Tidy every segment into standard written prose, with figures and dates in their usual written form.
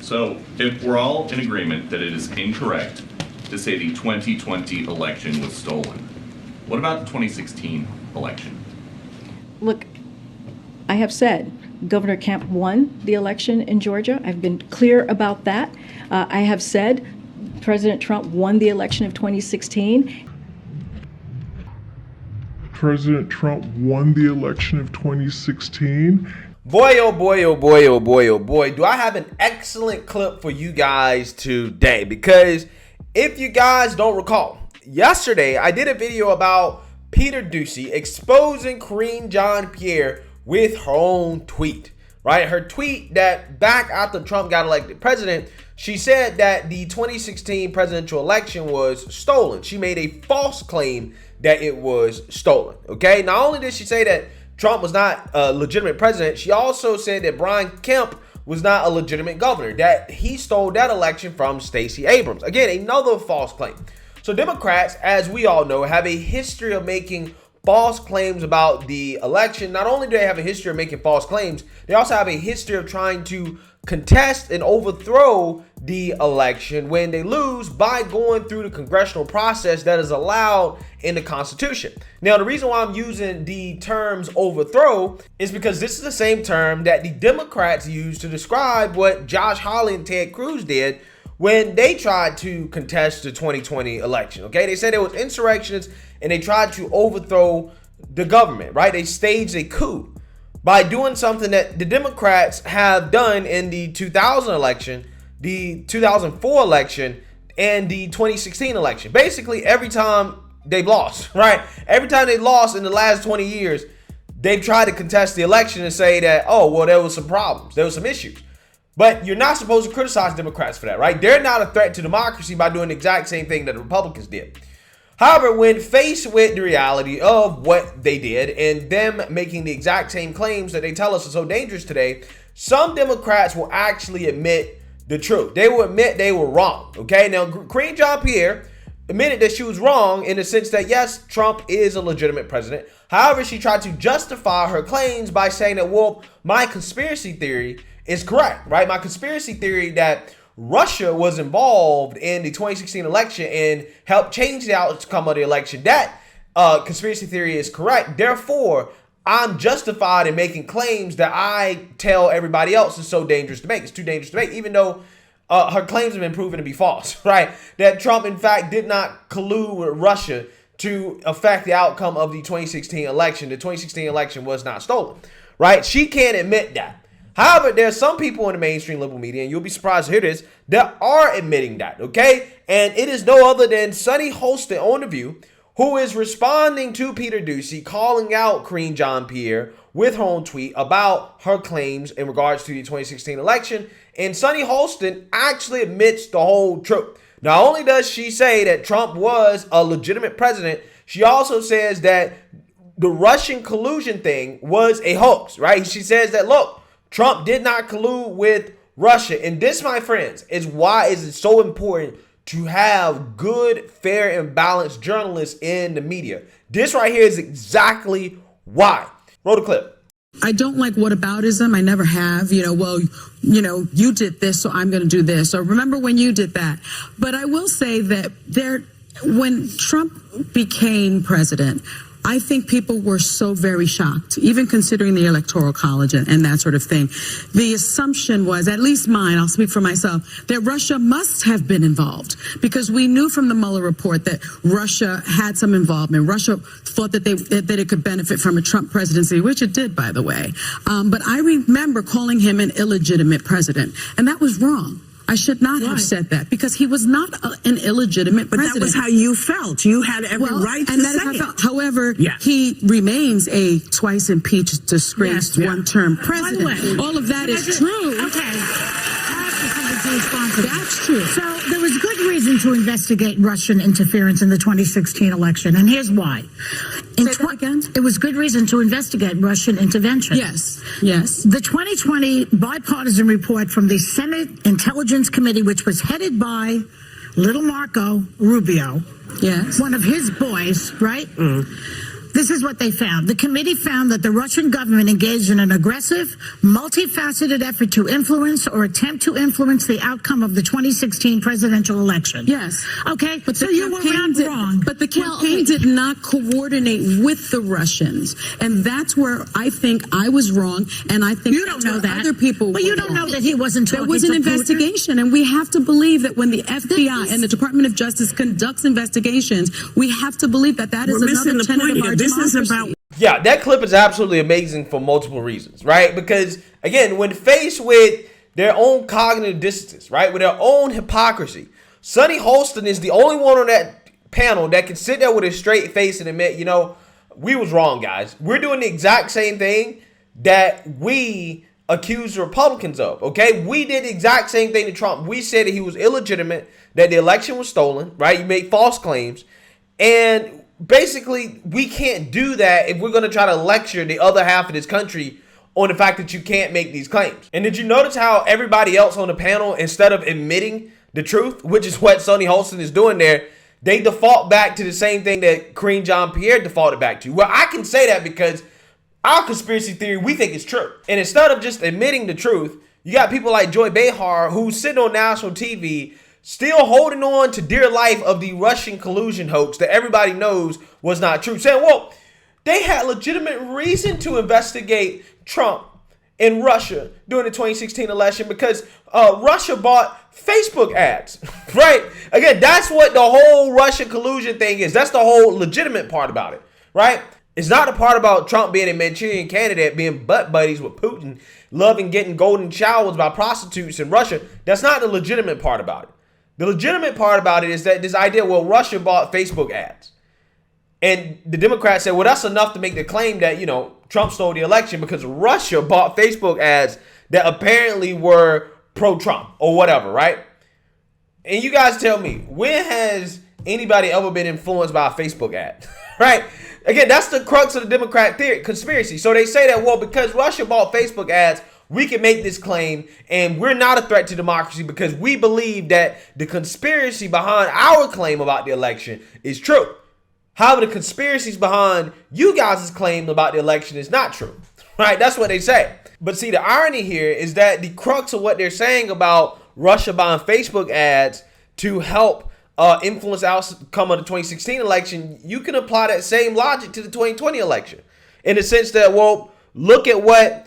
So if we're all in agreement that it is incorrect to say the 2020 election was stolen, what about the 2016 election? Look, I have said Governor Kemp won the election in Georgia. I've been clear about that. I have said President Trump won the election of 2016. President Trump won the election of 2016. Boy, oh boy, oh boy, oh boy, oh boy, do I have an excellent clip for you guys today. Because if you guys don't recall, yesterday I did a video about Peter Doocy exposing Karine Jean-Pierre with her own tweet, right? Her tweet that back after Trump got elected president, she said that the 2016 presidential election was stolen. She made a false claim that it was stolen, okay? Not only did she say that Trump was not a legitimate president, she also said that Brian Kemp was not a legitimate governor, that he stole that election from Stacey Abrams. Again, another false claim. So Democrats, as we all know, have a history of making false claims about the election. Not only do they have a history of making false claims, they also have a history of trying to contest and overthrow the election when they lose by going through the congressional process that is allowed in the Constitution. Now, the reason why I'm using the terms overthrow is because this is the same term that the Democrats used to describe what Josh Hawley and Ted Cruz did when they tried to contest the 2020 election. Okay, they said it was insurrectionists and they tried to overthrow the government, right? They staged a coup by doing something that the Democrats have done in the 2000 election, the 2004 election, and the 2016 election. Basically, every time they've lost, right? Every time they lost in the last 20 years, they've tried to contest the election and say that, oh, well, there was some problems, there was some issues. But you're not supposed to criticize Democrats for that, right? They're not a threat to democracy by doing the exact same thing that the Republicans did. However, when faced with the reality of what they did and them making the exact same claims that they tell us are so dangerous today, some Democrats will actually admit the truth. They will admit they were wrong, okay? Now, Karine Jean-Pierre admitted that she was wrong in the sense that, yes, Trump is a legitimate president. However, she tried to justify her claims by saying that, well, my conspiracy theory is correct, right? My conspiracy theory that Russia was involved in the 2016 election and helped change the outcome of the election. That conspiracy theory is correct. Therefore, I'm justified in making claims that I tell everybody else is so dangerous to make. It's too dangerous to make, even though her claims have been proven to be false, right? That Trump, in fact, did not collude with Russia to affect the outcome of the 2016 election. The 2016 election was not stolen, right? She can't admit that. However, there are some people in the mainstream liberal media, and you'll be surprised to hear this, that are admitting that, okay? And it is no other than Sunny Hostin on The View, who is responding to Peter Doocy, calling out Karine Jean-Pierre with her own tweet about her claims in regards to the 2016 election. And Sunny Hostin actually admits the whole truth. Not only does she say that Trump was a legitimate president, she also says that the Russian collusion thing was a hoax, right? She says that, look, Trump did not collude with Russia. And this, my friends, is why is it so important to have good, fair, and balanced journalists in the media. This right here is exactly why. Roll the clip. I don't like whataboutism. I never have. You did this, so I'm going to do this. Or remember when you did that. But I will say that when Trump became president, I think people were so very shocked, even considering the Electoral College and that sort of thing. The assumption was, at least mine, I'll speak for myself, that Russia must have been involved because we knew from the Mueller report that Russia had some involvement. Russia thought that it could benefit from a Trump presidency, which it did, by the way. But I remember calling him an illegitimate president, and that was wrong. I should not have said that because he was not an illegitimate president. But that was how you felt. You had every right to say it. However, he remains a twice impeached, disgraced, one-term president. All of that is true. Okay. That's true. So there was good reason to investigate Russian interference in the 2016 election, and here's why. It was good reason to investigate Russian intervention. Yes. The 2020 bipartisan report from the Senate Intelligence Committee, which was headed by little Marco Rubio, one of his boys, right? This is what they found. The committee found that the Russian government engaged in an aggressive, multifaceted effort to influence or attempt to influence the outcome of the 2016 presidential election. Yes. Okay, But so the you were campaign did, wrong. But the campaign did not coordinate with the Russians, and that's where I think I was wrong, and I think You don't know that. other people. But you were don't know wrong. that he wasn't talking There was an to Putin. investigation, and we have to believe that when the FBI and the Department of Justice conducts investigations, we have to believe that that is We're missing another the tenet point of our here. This is democracy. about Yeah, that clip is absolutely amazing for multiple reasons, right? Because, again, when faced with their own cognitive dissonance, right, with their own hypocrisy, Sunny Hostin is the only one on that panel that can sit there with a straight face and admit, you know, we was wrong, guys. We're doing the exact same thing that we accused the Republicans of, okay? We did the exact same thing to Trump. We said that he was illegitimate, that the election was stolen, right? You made false claims. And basically, we can't do that if we're going to try to lecture the other half of this country on the fact that you can't make these claims. And did you notice how everybody else on the panel, instead of admitting the truth, which is what Sunny Hostin is doing there, they default back to the same thing that Karine Pierre defaulted back to? Well, I can say that because our conspiracy theory, we think is true. And instead of just admitting the truth, you got people like Joy Behar who's sitting on national TV still holding on to dear life of the Russian collusion hoax that everybody knows was not true. Saying, well, they had legitimate reason to investigate Trump in Russia during the 2016 election because Russia bought Facebook ads, right? Again, that's what the whole Russian collusion thing is. That's the whole legitimate part about it, right? It's not the part about Trump being a Manchurian candidate, being butt buddies with Putin, loving getting golden showers by prostitutes in Russia. That's not the legitimate part about it. The legitimate part about it is that this idea, well, Russia bought Facebook ads. And the Democrats said, well, that's enough to make the claim that, you know, Trump stole the election because Russia bought Facebook ads that apparently were pro-Trump or whatever, right? And you guys tell me, when has anybody ever been influenced by a Facebook ad, right? Again, that's the crux of the Democrat theory, conspiracy. So they say that, well, because Russia bought Facebook ads, we can make this claim and we're not a threat to democracy because we believe that the conspiracy behind our claim about the election is true. However, the conspiracies behind you guys' claim about the election is not true, right? That's what they say. But see, the irony here is that the crux of what they're saying about Russia buying Facebook ads to help influence the outcome of the 2016 election, you can apply that same logic to the 2020 election in the sense that, well, look at what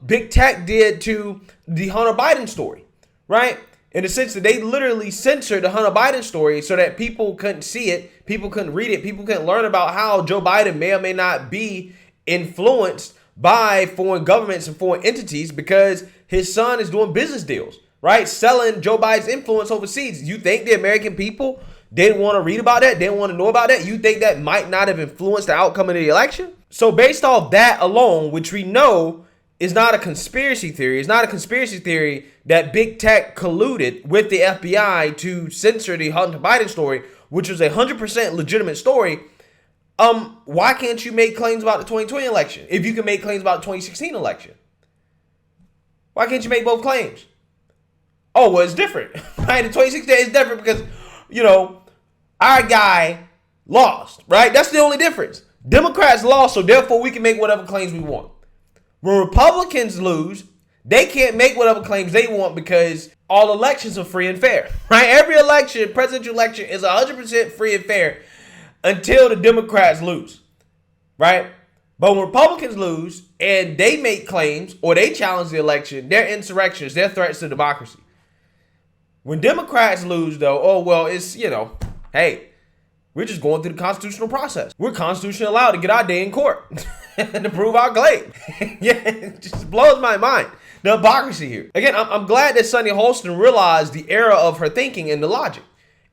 Big Tech did to the Hunter Biden story, right? In the sense that they literally censored the Hunter Biden story so that people couldn't see it, people couldn't read it, people couldn't learn about how Joe Biden may or may not be influenced by foreign governments and foreign entities because his son is doing business deals, right? Selling Joe Biden's influence overseas. You think the American people didn't want to read about that, didn't want to know about that? You think that might not have influenced the outcome of the election? So based off that alone, which we know is not a conspiracy theory. It's not a conspiracy theory that Big Tech colluded with the FBI to censor the Hunter Biden story, which was a 100% legitimate story. Why can't you make claims about the 2020 election if you can make claims about the 2016 election? Why can't you make both claims? Oh, well, it's different, right? The 2016 is different because, you know, our guy lost, right? That's the only difference. Democrats lost, so therefore we can make whatever claims we want. When Republicans lose, they can't make whatever claims they want because all elections are free and fair, right? Every election, presidential election, is 100% free and fair until the Democrats lose, right? But when Republicans lose and they make claims or they challenge the election, they're insurrections, they're threats to democracy. When Democrats lose, though, oh, well, it's, you know, hey, we're just going through the constitutional process. We're constitutionally allowed to get our day in court to prove our claim. Yeah, it just blows my mind. The hypocrisy here. Again, I'm glad that Sunny Hostin realized the error of her thinking and the logic.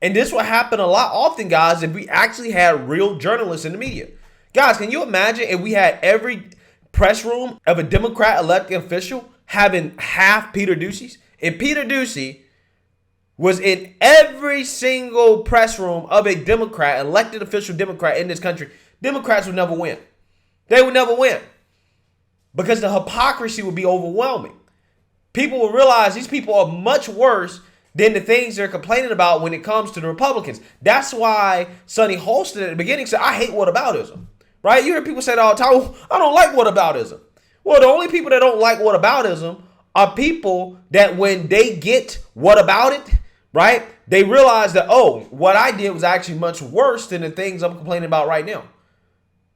And this will happen a lot often, guys, if we actually had real journalists in the media. Guys, can you imagine if we had every press room of a Democrat elected official having half Peter Doocy's? If Peter Doocy was in every single press room of a Democrat, elected official Democrat in this country, Democrats would never win. They would never win because the hypocrisy would be overwhelming. People will realize these people are much worse than the things they're complaining about when it comes to the Republicans. That's why Sunny Hostin at the beginning said, I hate whataboutism, right? You hear people say that all the time, "Oh, I don't like whataboutism." Well, the only people that don't like whataboutism are people that when they get what about it, right, they realize that, oh, what I did was actually much worse than the things I'm complaining about right now.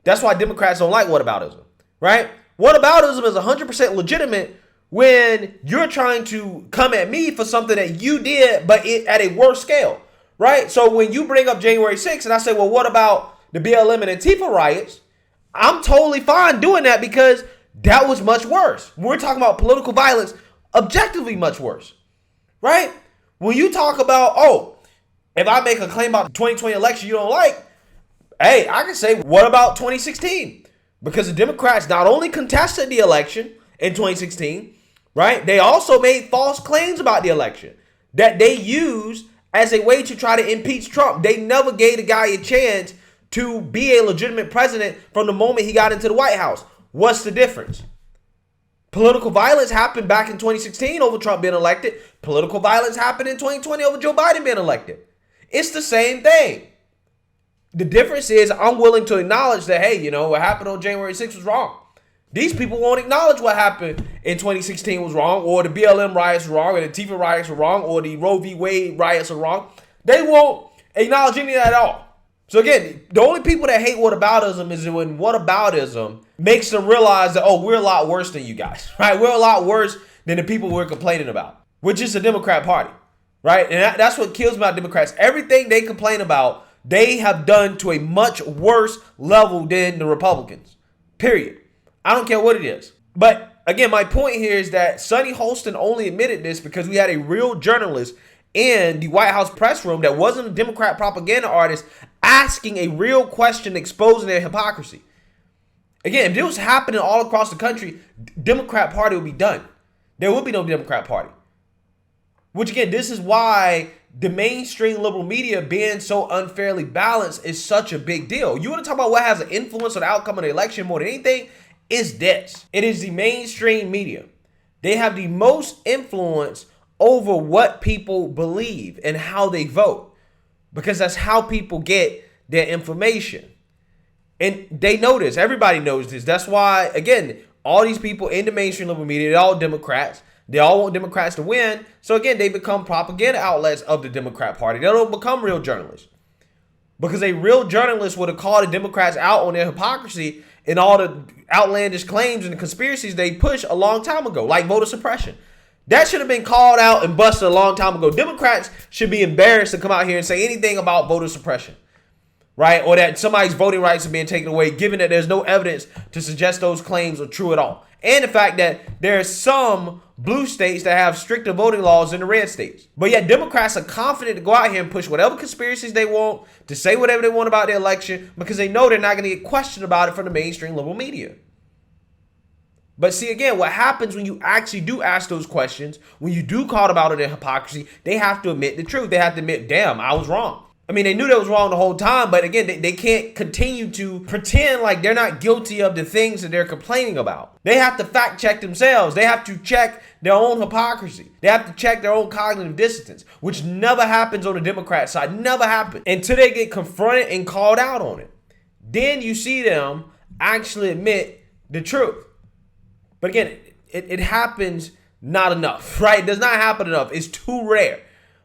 That's why Democrats don't like whataboutism, right? Whataboutism is 100% legitimate when you're trying to come at me for something that you did, but at a worse scale, right? So when you bring up January 6th and I say, well, what about the BLM and Antifa riots? I'm totally fine doing that because that was much worse. We're talking about political violence, objectively much worse, right? When you talk about, oh, if I make a claim about the 2020 election you don't like, hey, I can say, what about 2016? Because the Democrats not only contested the election in 2016, right? They also made false claims about the election that they used as a way to try to impeach Trump. They never gave the guy a chance to be a legitimate president from the moment he got into the White House. What's the difference? Political violence happened back in 2016 over Trump being elected. Political violence happened in 2020 over Joe Biden being elected. It's the same thing. The difference is I'm willing to acknowledge that, hey, you know, what happened on January 6th was wrong. These people won't acknowledge what happened in 2016 was wrong, or the BLM riots were wrong, or the Antifa riots were wrong, or the Roe v. Wade riots are wrong. They won't acknowledge any of that at all. So again, the only people that hate whataboutism is when whataboutism makes them realize that, oh, we're a lot worse than you guys, right? We're a lot worse than the people we're complaining about, which is the Democrat Party, right? And that's what kills me about Democrats. Everything they complain about, they have done to a much worse level than the Republicans, period. I don't care what it is. But again, my point here is that Sunny Hostin only admitted this because we had a real journalist in the White House press room that wasn't a Democrat propaganda artist asking a real question, exposing their hypocrisy. Again, if this was happening all across the country, Democrat Party would be done. There would be no Democrat Party. Which again, this is why the mainstream liberal media being so unfairly balanced is such a big deal. You want to talk about what has an influence on the outcome of the election more than anything? It's this. It is the mainstream media. They have the most influence over what people believe and how they vote, because that's how people get their information. And they know this. Everybody knows this. That's why, again, all these people in the mainstream liberal media, they're all Democrats. They all want Democrats to win. So again, they become propaganda outlets of the Democrat Party. They don't become real journalists. Because a real journalist would have called the Democrats out on their hypocrisy and all the outlandish claims and the conspiracies they push a long time ago, like voter suppression. That should have been called out and busted a long time ago. Democrats should be embarrassed to come out here and say anything about voter suppression, right? Or that somebody's voting rights are being taken away, given that there's no evidence to suggest those claims are true at all. And the fact that there are some blue states that have stricter voting laws than the red states. But yet Democrats are confident to go out here and push whatever conspiracies they want, to say whatever they want about the election, because they know they're not going to get questioned about it from the mainstream liberal media. But see, again, what happens when you actually do ask those questions, when you do call them out on their hypocrisy, they have to admit the truth. They have to admit, damn, I was wrong. I mean, they knew that was wrong the whole time, but again, they can't continue to pretend like they're not guilty of the things that they're complaining about. They have to fact check themselves. They have to check their own hypocrisy. They have to check their own cognitive dissonance, which never happens on the Democrat side. Never happens until they get confronted and called out on it. Then you see them actually admit the truth. But again, it happens not enough, right? It does not happen enough. It's too rare,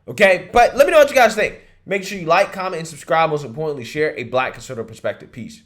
okay? But let me know what you guys think. Make sure you like, comment, and subscribe. Most importantly, share a Black conservative perspective. Peace.